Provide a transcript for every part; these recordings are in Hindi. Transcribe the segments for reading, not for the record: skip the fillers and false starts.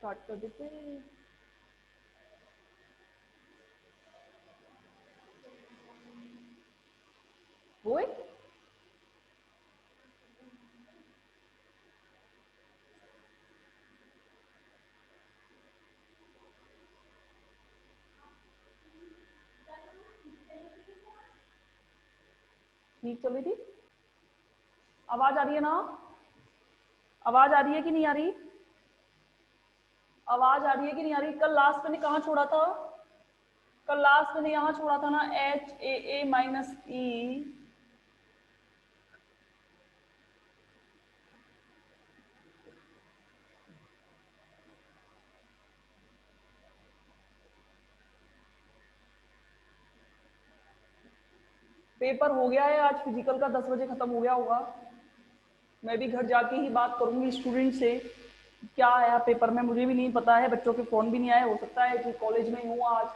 स्टार्ट कर देते हैं। वो ठीक चल रही थी। आवाज आ रही है ना? आवाज आ रही है कि नहीं आ रही? आवाज आ रही है कि नहीं आ रही? कल लास्ट मैंने कहाँ छोड़ा था? कल लास्ट मैंने यहाँ छोड़ा था ना, H A minus E. Paper हो गया है आज फिजिकल का, 10 बजे खत्म हो गया होगा। मैं भी घर जाके ही बात करूंगी स्टूडेंट से, क्या आया पेपर में मुझे भी नहीं पता है, बच्चों के फोन भी नहीं आए, हो सकता है कि कॉलेज में ही हूँ आज,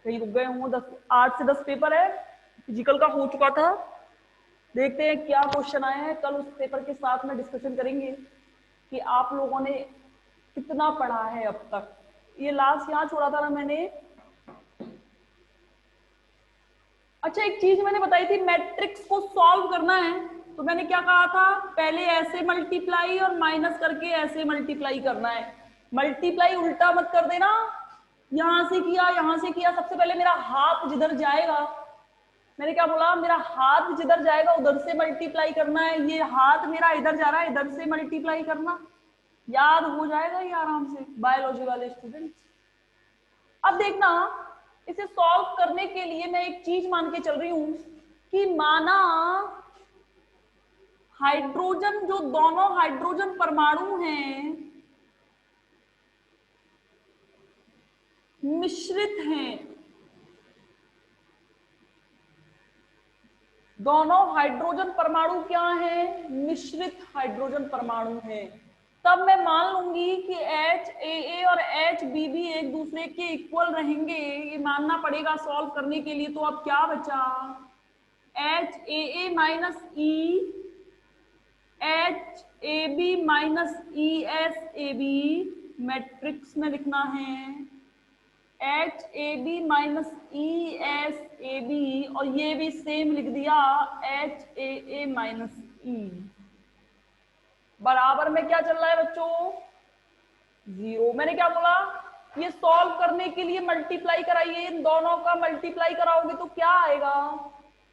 कहीं रुक गए हूँ। 8 से 10 पेपर है, फिजिकल का हो चुका था। देखते हैं क्या क्वेश्चन आए हैं, कल उस पेपर के साथ में डिस्कशन करेंगे कि आप लोगों ने कितना पढ़ा है अब तक। ये लास्ट यहाँ छोड़ा था ना मैंने। अच्छा, एक चीज मैंने बताई थी, मैट्रिक्स को सॉल्व करना है तो मैंने क्या कहा था, पहले ऐसे मल्टीप्लाई और माइनस करके ऐसे मल्टीप्लाई करना है। मल्टीप्लाई उल्टा मत कर देना, यहां से किया यहां से किया। सबसे पहले मेरा हाथ जिधर जाएगा, मैंने क्या बोला, मेरा हाथ जिधर जाएगा उधर से मल्टीप्लाई करना है। ये हाथ मेरा इधर जा रहा है, इधर से मल्टीप्लाई करना। याद हो जाएगा ये आराम से, बायोलॉजी वाले स्टूडेंट्स। अब देखना, इसे सॉल्व करने के लिए मैं एक चीज मान के चल रही हूं कि माना हाइड्रोजन, जो दोनों हाइड्रोजन परमाणु हैं मिश्रित हैं, दोनों हाइड्रोजन परमाणु क्या हैं, मिश्रित हाइड्रोजन परमाणु हैं, तब मैं मान लूंगी कि HAA और HBB एक दूसरे के इक्वल रहेंगे। ये मानना पड़ेगा सॉल्व करने के लिए। तो अब क्या बचा, HAA माइनस ई HAB माइनस ESAB मैट्रिक्स में लिखना है, HAB माइनस ESAB, और ये भी सेम लिख दिया HAA माइनस E। बराबर में क्या चल रहा है बच्चों, 0। मैंने क्या बोला, ये सॉल्व करने के लिए मल्टीप्लाई कराइए, इन दोनों का मल्टीप्लाई कराओगे तो क्या आएगा,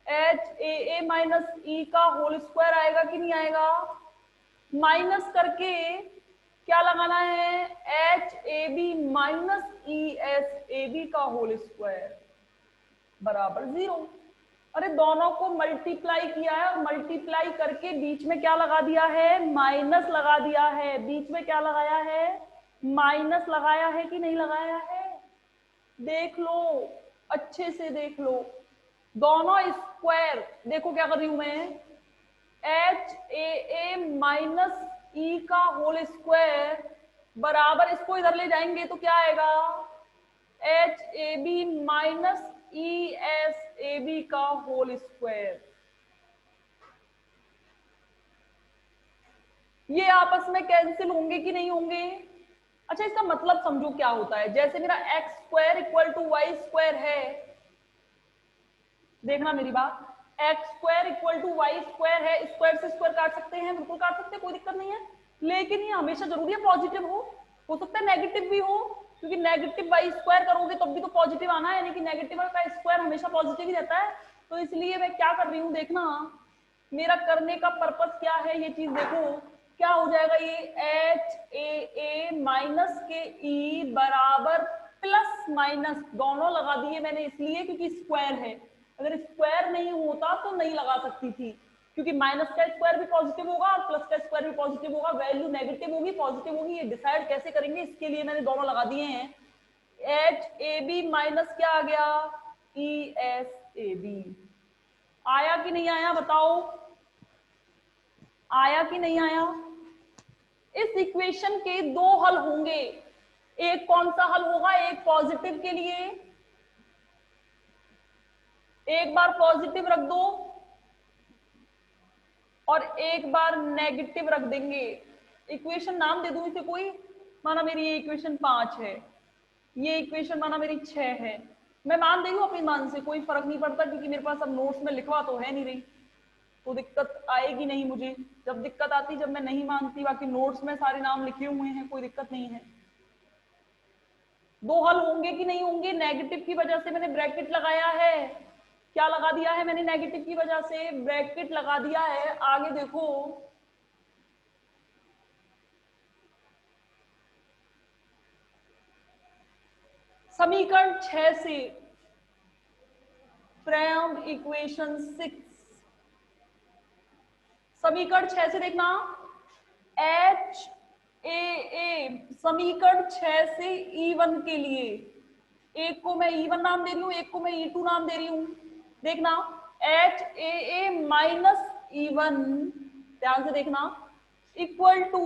HAA माइनस E का होल स्क्वायर आएगा कि नहीं आएगा। माइनस करके क्या लगाना है, HAB माइनस ESAB का होल स्क्वायर बराबर 0। अरे दोनों को मल्टीप्लाई किया है और मल्टीप्लाई करके बीच में क्या लगा दिया है, माइनस लगा दिया है। बीच में क्या लगाया है, माइनस लगाया है कि नहीं लगाया है, देख लो, अच्छे से देख लो। दोनों स्क्वायर, देखो क्या कर रही हूं मैं, HAA माइनस E का होल स्क्वायर बराबर, इसको इधर ले जाएंगे तो क्या आएगा, HAB माइनस ESAB का होल स्क्वायर। ये आपस में कैंसिल होंगे कि नहीं होंगे। अच्छा, इसका मतलब समझो क्या होता है, जैसे मेरा x square equal to y square है, देखना मेरी बात, x square equal to y square है, स्क्वायर से स्क्वायर काट सकते हैं, बिल्कुल काट सकते हैं, कोई दिक्कत नहीं है। लेकिन ये हमेशा जरूरी है पॉजिटिव हो सकता है नेगेटिव भी हो, क्योंकि नेगेटिव वाई स्क्वायर करोगे तब भी तो पॉजिटिव आना है, यानी कि नेगेटिव का स्क्वायर हमेशा पॉजिटिव ही रहता है। तो इसलिए मैं क्या कर रही हूँ, देखना मेरा करने का पर्पस क्या है, ये चीज देखो क्या हो जाएगा, ये HAA माइनस के E बराबर प्लस माइनस दोनों लगा दिए मैंने इसलिए क्योंकि स्क्वायर है। अगर स्क्वायर नहीं होता तो नहीं लगा सकती थी, क्योंकि माइनस का स्क्वायर भी पॉजिटिव होगा और प्लस का स्क्वायर भी पॉजिटिव होगा, वैल्यू नेगेटिव होगी पॉजिटिव होगी, ये डिसाइड कैसे करेंगे, इसके लिए मैंने दोनों लगा दिए हैं। HAB माइनस क्या आ गया, ESAB। आया कि नहीं आया बताओ, आया कि नहीं आया। इस इक्वेशन के दो हल होंगे, एक कौन सा हल होगा, एक पॉजिटिव के लिए, एक बार पॉजिटिव रख दो और एक बार नेगेटिव रख देंगे। इक्वेशन नाम दे दूं इसे कोई, माना मेरी ये इक्वेशन 5 है, ये इक्वेशन माना मेरी 6 है, मैं मान रही हूँ अपनी मान से, कोई फर्क नहीं पड़ता क्योंकि मेरे पास अब नोट्स में लिखवा तो है नहीं रही, तो दिक्कत आएगी नहीं मुझे। जब दिक्कत आती जब मैं नहीं मानती, बाकी नोट्स में सारे नाम लिखे हुए हैं, कोई दिक्कत नहीं है। दो हल होंगे कि नहीं होंगे? नेगेटिव की वजह से मैंने ब्रैकेट लगाया है, क्या लगा दिया है मैंने? नेगेटिव की वजह से ब्रैकेट लगा दिया है। आगे देखो, समीकरण 6 से फ्रॉम इक्वेशन 6, समीकरण 6 से देखना एच ए, समीकरण 6 से E1 के लिए, एक को मैं E1 नाम दे रही हूं, एक को मैं E2 नाम दे रही हूं। देखना एच ए माइनस E1, ध्यान से देखना, equal to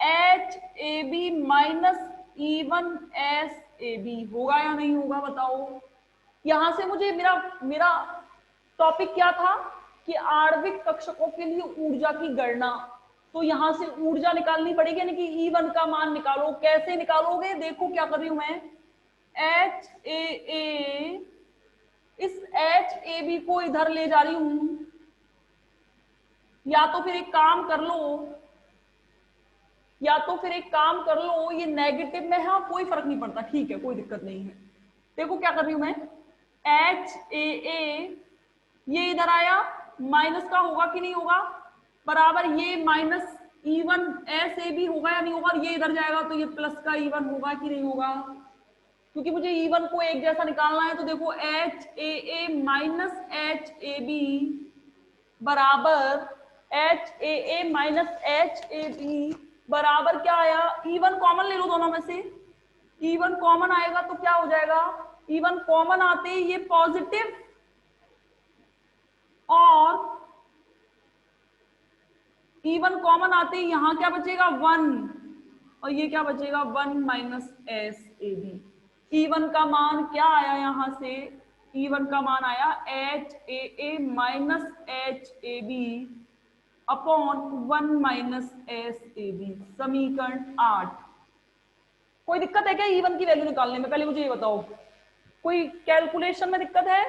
H A B minus E1 S A B, होगा या नहीं होगा बताओ? यहां से मुझे मेरा मेरा टॉपिक क्या था कि आणविक कक्षकों के लिए ऊर्जा की गणना, तो यहां से ऊर्जा निकालनी पड़ेगी, यानी कि E1 का मान निकालो। कैसे निकालोगे? देखो क्या कर रही हूं मैं, एच ए, इस एच ए बी को इधर ले जा रही हूं, या तो फिर एक काम कर लो, या तो फिर एक काम कर लो, ये नेगेटिव में है, कोई फर्क नहीं पड़ता, ठीक है, कोई दिक्कत नहीं है। देखो क्या कर रही हूं मैं, एच ए, ये इधर आया, माइनस का होगा कि नहीं होगा, बराबर ये minus E1 S A B होगा या नहीं होगा, और ये इधर जाएगा तो ये प्लस का E1 होगा कि नहीं होगा, क्योंकि मुझे E1 को एक जैसा निकालना है। तो देखो H A minus H A B बराबर H A minus H A B बराबर क्या आया, E1 कॉमन ले लो दोनों में से, E1 कॉमन आएगा तो क्या हो जाएगा, E1 कॉमन आते ही ये पॉजिटिव, और E1 कॉमन आते ही यहां क्या बचेगा 1, और ये क्या बचेगा 1 minus S A B. E1 का मान क्या आया यहां से, E1 का मान आया H A minus H A B upon 1 minus S A B, समीकरण 8। कोई दिक्कत है क्या E1 की वैल्यू निकालने में? पहले मुझे ये बताओ, कोई कैलकुलेशन में दिक्कत है?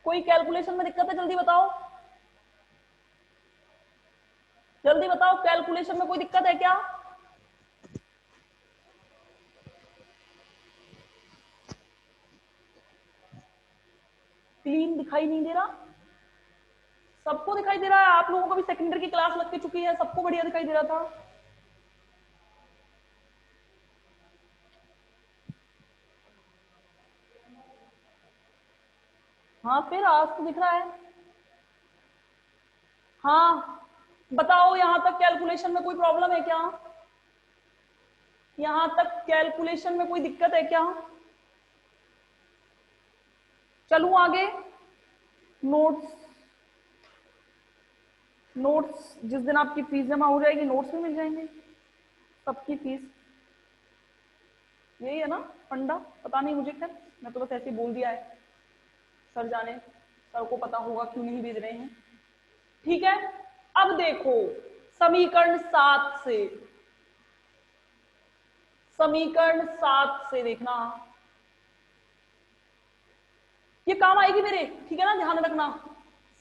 कोई कैलकुलेशन में दिक्कत है? जल्दी बताओ, जल्दी बताओ, कैलकुलेशन में कोई दिक्कत है क्या? क्लीन दिखाई नहीं दे रहा? सबको दिखाई दे रहा है? आप लोगों को भी सेकेंडरी की क्लास लग के चुकी है, सबको बढ़िया दिखाई दे रहा था। हाँ फिर आज तो दिख रहा है। हाँ बताओ, यहां तक कैलकुलेशन में कोई प्रॉब्लम है क्या? यहां तक कैलकुलेशन में कोई दिक्कत है क्या? चलूं आगे? नोट्स, नोट्स जिस दिन आपकी फीस जमा हो जाएगी नोट्स भी मिल जाएंगे, सबकी फीस। यही है ना फंडा? पता नहीं मुझे, खैर मैं तो बस ऐसे बोल दिया है, सर जाने, सर को पता होगा क्यों नहीं भेज रहे हैं। ठीक है, अब देखो समीकरण 7 से, समीकरण 7 से देखना, ये काम आएगी मेरे, ठीक है ना, ध्यान रखना।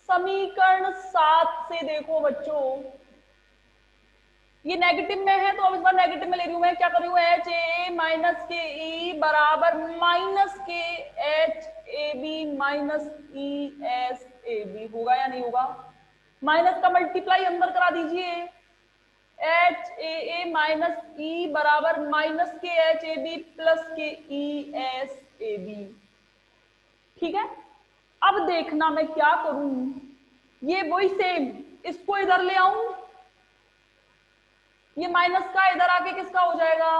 समीकरण 7 से देखो बच्चों, ये नेगेटिव में है तो अब इस बार नेगेटिव में ले रही हूं मैं, क्या कर रही हूं, एच ए माइनस के ई बराबर माइनस के H A B minus E S A B, होगा या नहीं होगा? माइनस का मल्टीप्लाई अंदर करा दीजिए, एच ए माइनस ई बराबर माइनस के एच ए बी प्लस के ई एस ए बी। ठीक है, अब देखना मैं क्या करूं, ये वही सेम, इसको इधर ले आऊं, ये माइनस का इधर आके किसका हो जाएगा,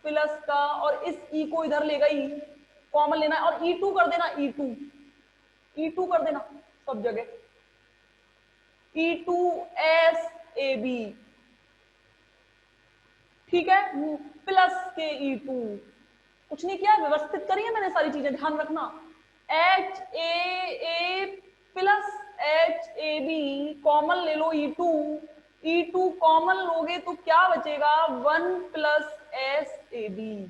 प्लस का, और इस ई को इधर ले गई, कॉमन लेना है, और E2 कर देना, E2 कर देना सब जगह, E2 एस ए बी, ठीक है, प्लस के E2, कुछ नहीं किया, व्यवस्थित करी है मैंने सारी चीजें, ध्यान रखना, H A plus H A B, common ले लो E2, E2 कॉमन लोगे तो क्या बचेगा, 1 plus S A B.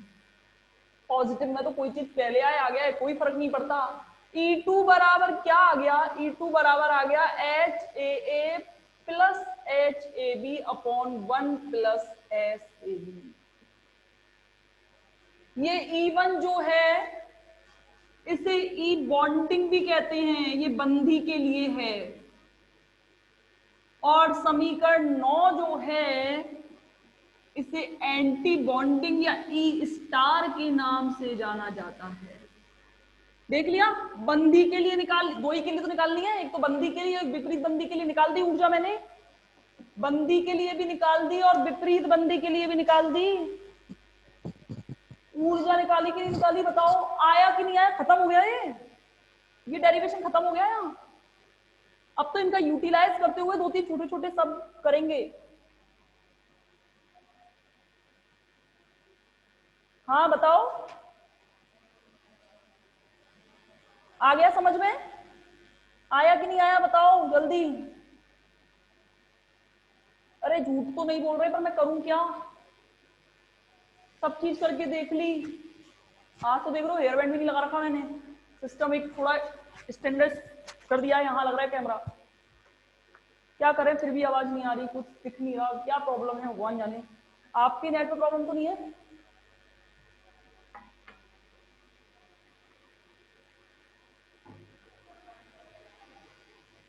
Positive में तो कोई चीज पहले आए आ गया है, कोई फर्क नहीं पड़ता। E2 बराबर क्या आ गया, E2 बराबर आ गया H A A plus H A B upon 1 plus S A B. ये E1 जो है इसे ई बॉन्डिंग भी कहते हैं, ये बंधी के लिए है। और समीकरण 9 जो है इसे एंटी बॉन्डिंग या ई स्टार के नाम से जाना जाता है। देख लिया, बंधी के लिए निकाल, दो ही के लिए तो निकालनी है, एक तो बंधी के लिए, एक विपरीत बंधी के लिए निकाल दी ऊर्जा मैंने, बंधी के लिए भी निकाल दी और विपरीत बंधी के लिए भी निकाल दी। ऊर्जा निकाली कि नहीं निकाली बताओ, आया कि नहीं आया, खत्म हो गया ये डेरिवेशन खत्म हो गया यहाँ। अब तो इनका यूटिलाइज करते हुए दो तीन छोटे छोटे सब करेंगे। हाँ बताओ, आ गया समझ में, आया कि नहीं आया बताओ जल्दी। अरे झूठ तो नहीं बोल रहे, पर मैं करूं क्या, सब चीज करके देख ली। आज तो देख लो हेयर बैंड भी नहीं लगा रखा मैंने, सिस्टम एक थोड़ा स्टैंडर्ड कर दिया है, यहाँ लग रहा है कैमरा। क्या करें फिर भी आवाज नहीं आ रही, कुछ दिख नहीं रहा, क्या प्रॉब्लम है भगवान जाने। आपके नेट पे प्रॉब्लम तो नहीं है?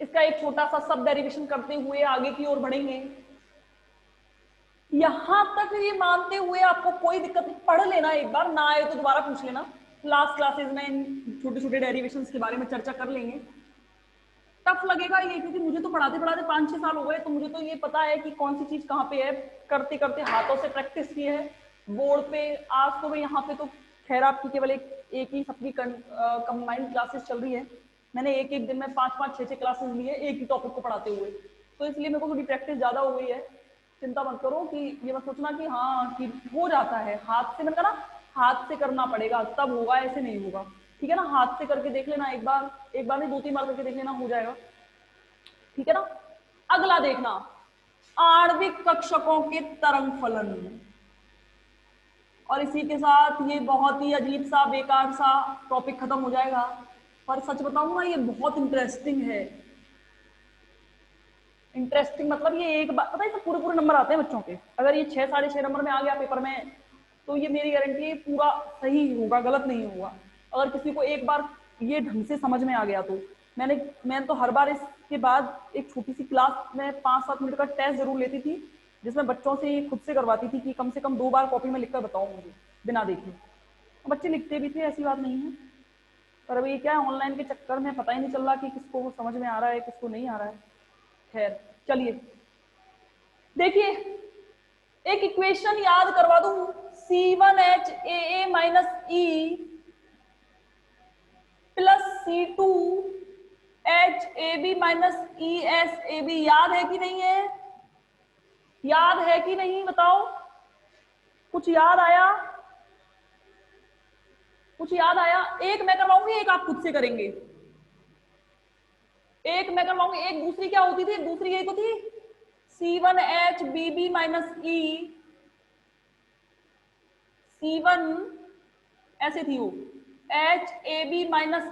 इसका एक छोटा सा सब डेरिवेशन करते हुए आगे की ओर बढ़ेंगे। यहां तक ये मानते हुए आपको कोई दिक्कत नहीं, पढ़ लेना एक बार, ना आए तो दोबारा पूछ लेना। लास्ट क्लासेस में इन छोटे छोटे डेरिवेशंस के बारे में चर्चा कर लेंगे। टफ लगेगा ये, क्योंकि मुझे तो पढ़ाते पढ़ाते 5-6 साल हो गए, तो मुझे तो ये पता है कि कौन सी चीज कहाँ पे है, करते करते हाथों से प्रैक्टिस की है बोर्ड पे। आज तो मैं यहाँ पे तो खैर आपकी केवल एक ही सबकी कंबाइंड क्लासेस चल रही है, मैंने एक एक दिन में 5-5, 6-6 क्लासेस ली है एक ही टॉपिक को पढ़ाते हुए, तो इसलिए मेरे को थोड़ी प्रैक्टिस ज्यादा हो गई है। चिंता मत करो कि ये मत सोचना कि हाँ कि हो जाता है हाथ से, मैंने कहा ना हाथ से करना पड़ेगा तब होगा, ऐसे नहीं होगा, ठीक है ना। हाथ से करके देख लेना एक बार नहीं 2-3 बार करके देख लेना, हो जाएगा, ठीक है ना। अगला देखना, आणविक कक्षकों के तरंग फलन। और इसी के साथ ये बहुत ही अजीब सा बेकार सा टॉपिक खत्म हो जाएगा, पर सच बताऊं ना ये बहुत इंटरेस्टिंग है। इंटरेस्टिंग मतलब ये एक बार पता है, पूरे पूरे नंबर आते हैं बच्चों के, अगर ये 6-6.5 नंबर में आ गया पेपर में तो ये मेरी गारंटी है पूरा सही होगा, गलत नहीं होगा। अगर किसी को एक बार ये ढंग से समझ में आ गया तो मैंने तो हर बार इसके बाद एक छोटी सी क्लास में 5-7 मिनट का टेस्ट जरूर लेती थी, जिसमें बच्चों से खुद से करवाती थी कि कम से कम 2 बार कॉपी में लिखकर बताओ मुझे बिना देखे। बच्चे लिखते भी थे, ऐसी बात नहीं है, पर अभी क्या है ऑनलाइन के चक्कर में पता ही नहीं चल रहा कि किसको समझ में आ रहा है किसको नहीं आ रहा है। खैर चलिए देखिए, एक इक्वेशन याद करवा दूं, C1H minus E plus C2HAB minus ESAB, याद है कि नहीं है, याद है कि नहीं बताओ, कुछ याद आया, कुछ याद आया? एक मैं करवाऊंगी, एक आप खुद से करेंगे, एक मैं करवाऊंगी, एक दूसरी क्या होती थी, दूसरी यही तो थी C1HBB माइनस E, C1 ऐसे थी वो, HAB minus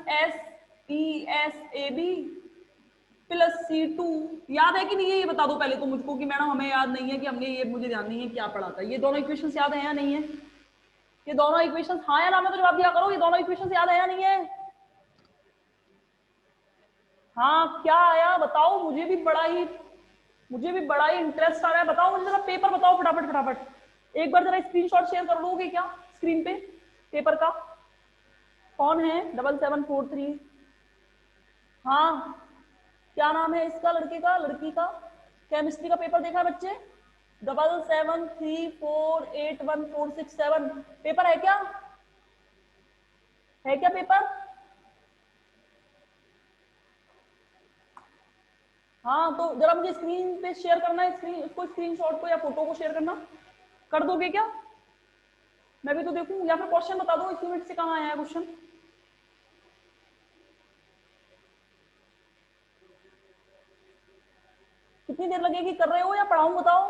SESAB plus C2, याद है कि नहीं है ये बता दो पहले तो मुझको कि मैडम हमें याद नहीं है, कि हमने ये मुझे ध्यान नहीं है क्या पढ़ा था। ये दोनों इक्वेशंस याद है या नहीं है, ये दोनों इक्वेशंस हाँ या ना में तो जवाब दिया करो, ये दोनों इक्वेशंस याद है या नहीं है? हाँ क्या आया बताओ, मुझे भी बड़ा ही इंटरेस्ट आ रहा है, बताओ मुझे जरा पेपर बताओ फटाफट फटाफट, एक बार जरा स्क्रीनशॉट शेयर कर लोगे क्या स्क्रीन पे पेपर का? कौन है 7743? हाँ क्या नाम है इसका, लड़के का लड़की का? केमिस्ट्री का पेपर देखा बच्चे? 7734814667 पेपर है क्या, है क्या पेपर? हाँ तो जरा मुझे स्क्रीन पे शेयर करना है, स्क्रीन उसको स्क्रीनशॉट को या फोटो को शेयर करना, कर दोगे क्या? मैं भी तो देखूं, या फिर क्वेश्चन बता दो इस यूनिट से कहाँ आया है क्वेश्चन। कितनी देर लगेगी? कर रहे हो या पढ़ाऊं? बताओ,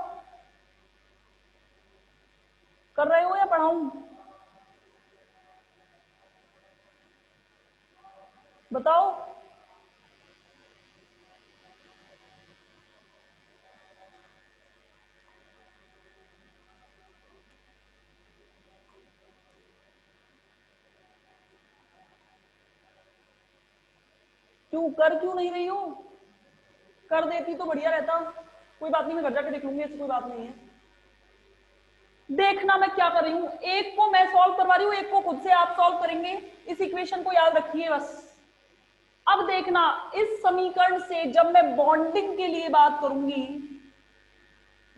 कर रहे हो या पढ़ाऊं? बताओ। क्यों नहीं रही हो? कर देती तो बढ़िया रहता। कोई बात नहीं, मैं घर जाके देख लूंगी, ऐसी कोई बात नहीं है। देखना मैं क्या कर रही हूं, एक को मैं सॉल्व करवा रही हूं, एक को खुद से आप सॉल्व करेंगे। इस इक्वेशन को याद रखिए बस। अब देखना, इस समीकरण से जब मैं बॉन्डिंग के लिए बात करूंगी,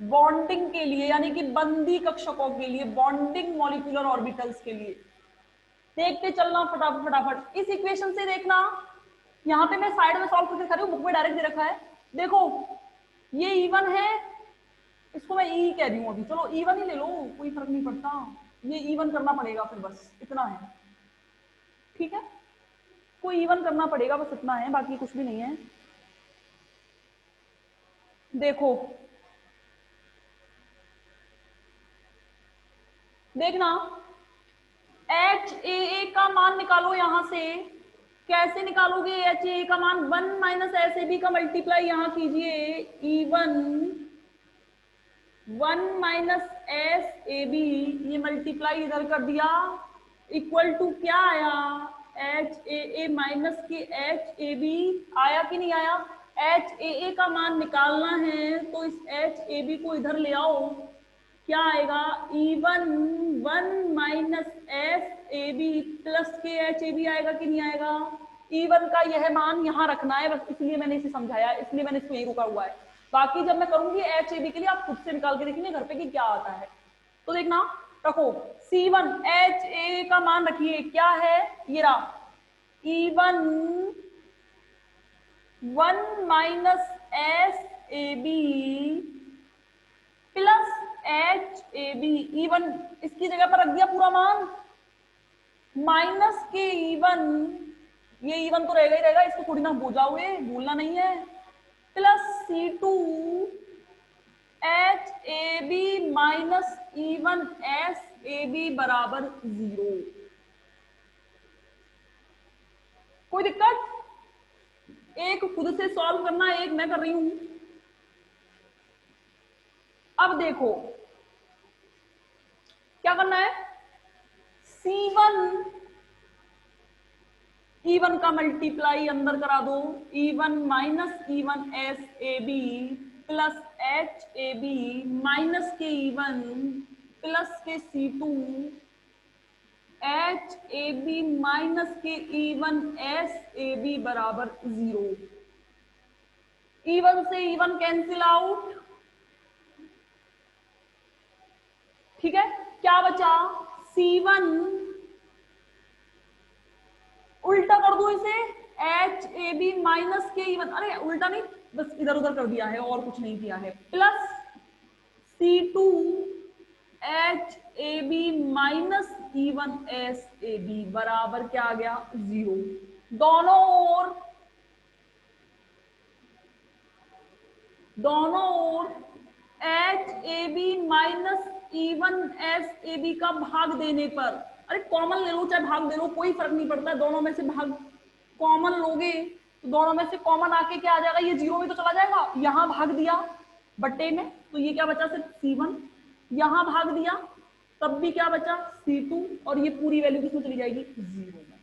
बॉन्डिंग के लिए यानी कि बंदी कक्षकों के लिए, बॉन्डिंग मॉलिक्यूलर ऑर्बिटल्स के लिए, देखते चलना फटाफट फटाफट। इस इक्वेशन से देखना, यहां पे मैं साइड में सॉल्व करके दिखा रही हूं, बुक में डायरेक्ट दे रखा है। देखो ये E1 है, इसको मैं E कह रही हूं अभी, चलो E1 ही ले लो, कोई फर्क नहीं पड़ता। ये E1 करना पड़ेगा फिर, बस इतना है, ठीक है? कोई E1 करना पड़ेगा, बस इतना है, बाकी कुछ भी नहीं है। देखो देखना, HAA का मान निकालो यहां से। कैसे निकालोगे HAA का मान? 1 माइनस SAB का मल्टीप्लाई यहां कीजिए, E1 1 माइनस SAB, ये मल्टीप्लाई इधर कर दिया, इक्वल टू क्या आया? HAA माइनस के HAB, आया कि नहीं आया? HAA का मान निकालना है तो इस HAB को इधर ले आओ, क्या आएगा? E1 1 माइनस SAB प्लस के HAB आएगा कि नहीं आएगा? E1 का यह मान यहां रखना है, बस इसलिए मैंने इसे समझाया, इसलिए मैंने इसको यही रुका हुआ है। बाकी जब मैं करूंगी HAB के लिए, आप खुद से निकाल के देखेंगे घर पे कि क्या आता है। तो देखना, रखो C1 HAA का मान रखिए, क्या है? ये रहा, E1 1 minus SAB plus HAB। E1 इसकी जगह पर रख दिया पूरा मान, माइनस के E1, ये E1 तो रहेगा ही रहेगा, इसको थोड़ी ना भूल जाओगे, भूलना नहीं है, plus C2 HAB minus E1 SAB बराबर 0। कोई दिक्कत? एक खुद से सॉल्व करना, एक मैं कर रही हूं। अब देखो क्या करना है, C1 E1 का मल्टीप्लाई अंदर करा दो, E1 minus E1 SAB plus HAB minus के E1 प्लस के C2 HAB माइनस के E1 SAB बराबर 0। E1 से E1 कैंसिल आउट, ठीक है? क्या बचा? C1 उल्टा कर दो इसे, HAB माइनस के E1, अरे उल्टा नहीं, बस इधर उधर कर दिया है और कुछ नहीं किया है, plus C2 HAB minus E1 SAB बराबर क्या आ गया? 0। दोनों ओर HAB माइनस E1 SAB का भाग देने पर, अरे कॉमन ले लो चाहे भाग दे लो, कोई फर्क नहीं पड़ता, दोनों में से भाग कॉमन लोगे तो दोनों में से कॉमन आके क्या आ जाएगा? ये 0 में तो चला जाएगा, यहां भाग दिया बट्टे में तो ये क्या बचा? सिर्फ C1, यहां भाग दिया तब भी क्या बचा? C2, और ये पूरी वैल्यू किसमें चली जाएगी? 0 में।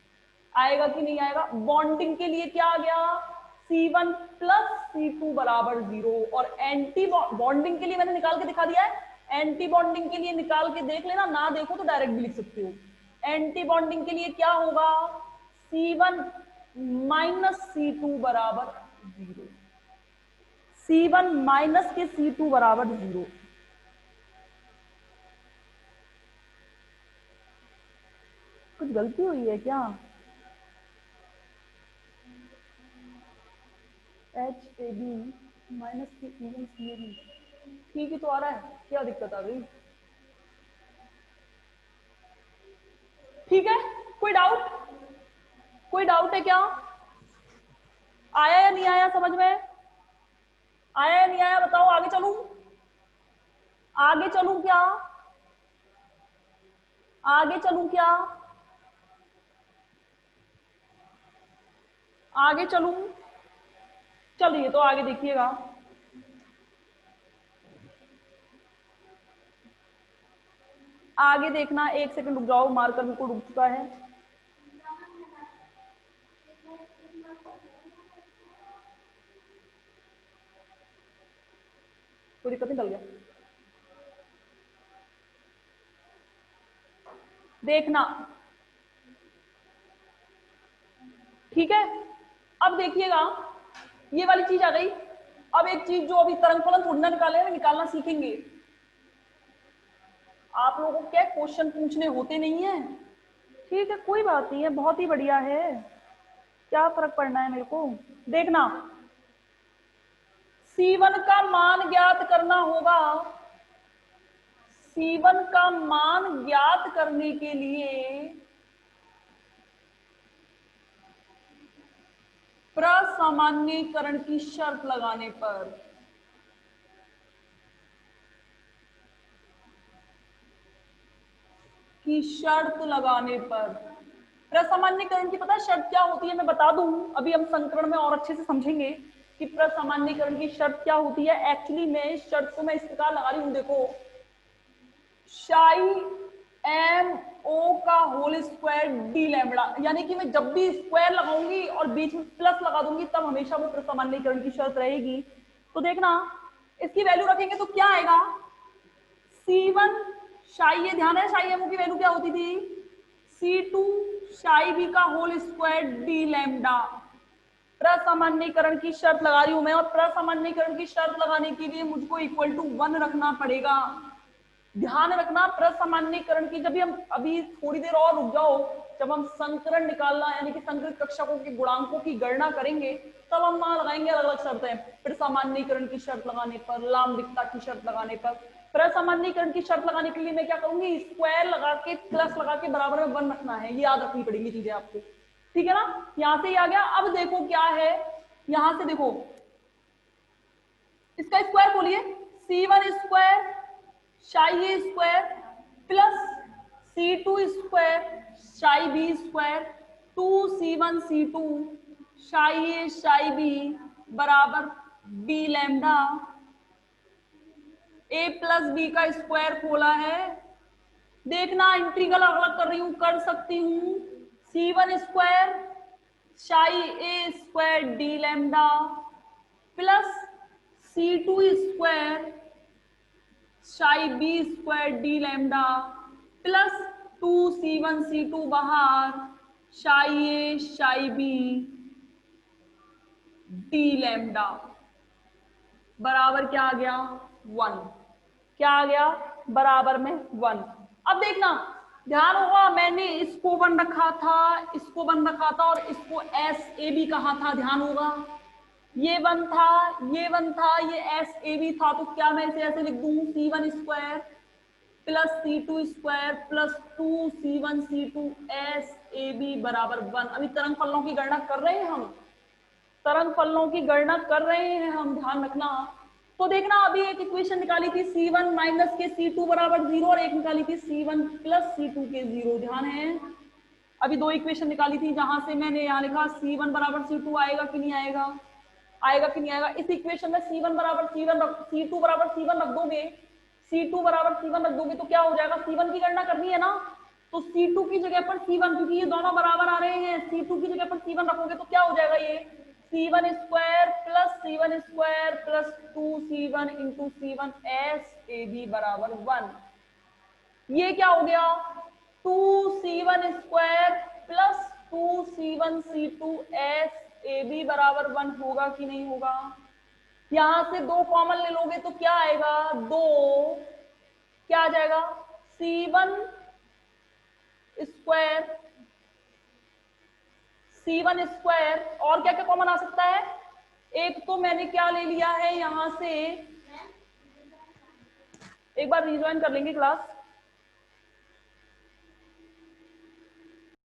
आएगा कि नहीं आएगा? बॉन्डिंग के लिए क्या आ गया? C1 प्लस C2 बराबर 0। और एंटी बॉन्डिंग के लिए मैंने निकाल के दिखा दिया है, एंटी बॉन्डिंग के लिए निकाल के देख लेना, ना देखो तो डायरेक्ट भी लिख सकते हो। एंटी बॉन्डिंग के लिए क्या होगा? C1 माइनस C2 बराबर 0, C1 माइनस के C2 बराबर 0। कुछ गलती हुई है क्या? HAB माइनस के E1 CAB ठीक ही तो आ रहा है, क्या दिक्कत आ गई? ठीक है, कोई डाउट? कोई डाउट है क्या? आया या नहीं आया समझ में? आया या नहीं आया बताओ, आगे चलूं? आगे चलूं क्या? आगे चलूं क्या? आगे चलूं? चलिए तो आगे देखिएगा। आगे देखना, एक सेकंड रुक जाओ, मार्कर बिल्कुल रुक चुका है। कोई दिक्कत नहीं, चल गया। देखना, ठीक है। अब देखिएगा, ये वाली चीज आ गई। अब एक चीज जो अभी तरंग फलन थोड़ी ना निकाले, निकालना सीखेंगे। आप लोगों को क्या क्वेश्चन पूछने होते नहीं है? ठीक है, कोई बात नहीं है, बहुत ही बढ़िया है, क्या फर्क पड़ना है मेरे को। देखना, C1 का मान ज्ञात करना होगा। C1 का मान ज्ञात करने के लिए प्रसामान्यीकरण की शर्त लगाने पर प्रसामान्यीकरण की पता शर्त क्या होती है, मैं बता दूं। अभी हम संकरण में और अच्छे से समझेंगे कि प्रसामान्यीकरण की शर्त क्या होती है। एक्चुअली मैं इस शर्त को मैं इस प्रकार लगा रही हूं, देखो, शाई एम ओ का होल स्क्वायर डी लैम्बडा, यानी कि मैं जब भी स्क्वायर लगाऊंगी और बीच में प्लस लगा दूंगी तब हमेशा वो प्रसामान्यीकरण की शर्त रहेगी। तो देखना, इसकी वैल्यू रखेंगे तो क्या आएगा, C1 शाई, ये ध्यान है शाई एम ओ की वैल्यू क्या होती थी, C2 शाई बी का होल स्क्वायर डी लैम्बडा। प्रसामान्यीकरण की शर्त लगा रही हूं मैं, और प्रसामान्यीकरण की शर्त लगाने के लिए मुझको इक्वल टू 1 रखना पड़ेगा। ध्यान रखना, प्रसामान्यीकरण की जब भी हम, अभी थोड़ी देर और रुक जाओ, जब हम संकरण निकालना यानी कि संकरित कक्षकों के गुणांकों की गणना करेंगे तब हम वहां लगाएंगे अलग अलग शर्तें। प्रसामान्यीकरण की शर्त लगाने पर, लाम्बिकता की शर्त लगाने पर। प्रसामान्यीकरण की शर्त लगाने के लिए मैं क्या करूंगी, स्क्वायर लगा के प्लस लगा के बराबर में 1 रखना है, ये याद रखनी पड़ेगी चीजें आपको, ठीक है ना। यहां से ही आ गया। अब देखो क्या है, यहां से देखो, इसका स्क्वायर बोलिए, C1 square psi A square plus C2 square psi B square 2C1 C2 शाई ए शाई बी बराबर बी लैम्डा। ए प्लस बी का स्क्वायर खोला है। देखना, इंटीग्रल अलग अलग कर रही हूं, कर सकती हूं। C1 square psi A square D lambda plus C2 square psi B square D lambda plus 2C1 C2 बाहर शाई ए शाई बी डी लैम्डा बराबर क्या आ गया, 1। क्या आ गया, बराबर में 1। अब देखना, ध्यान होगा मैंने इसको 1 रखा था, इसको 1 रखा था और इसको एस ए बी कहा था, ध्यान होगा। ये 1 था, ये 1 था, ये एस ए बी था, तो क्या मैं इसे ऐसे लिख दूं, C1 square plus C2 square plus 2C1 C2 S A B बराबर 1। अभी तरंग फलनों की गणना कर रहे हैं हम, तरंग फलनों की गणना कर रहे हैं हम, ध्यान रखना। तो देखना, अभी एक इक्वेशन निकाली थी C1 माइनस के C2 बराबर 0 और एक निकाली थी C1 प्लस C2 के 0, ध्यान है। अभी 2 इक्वेशन निकाली थी, जहां से मैंने यहाँ लिखा C1 बराबर C2 आएगा कि नहीं आएगा, आएगा कि नहीं आएगा। इस इक्वेशन में C1 बराबर C2 बराबर C1 रख दोगे, C2 बराबर C1 रख दोगे तो क्या हो जाएगा, C1 की गणना करनी है ना, तो C2 की जगह पर C1, क्योंकि ये दोनों बराबर आ रहे हैं, C2 की जगह पर C1 रखोगे तो क्या हो जाएगा, ये C1 square plus C1 square plus 2C1 into C1 S A B बराबर 1। ये क्या हो गया, 2C1 square plus 2C1 C2 S A B बराबर 1 होगा कि नहीं होगा। यहां से 2 कॉमन ले लोगे तो क्या आएगा, 2, क्या आ जाएगा, C1 स्क्वायर C1 स्क्वायर, और क्या क्या कॉमन आ सकता है, एक तो मैंने क्या ले लिया है यहां से, एक बार रिज्वाइन कर लेंगे क्लास।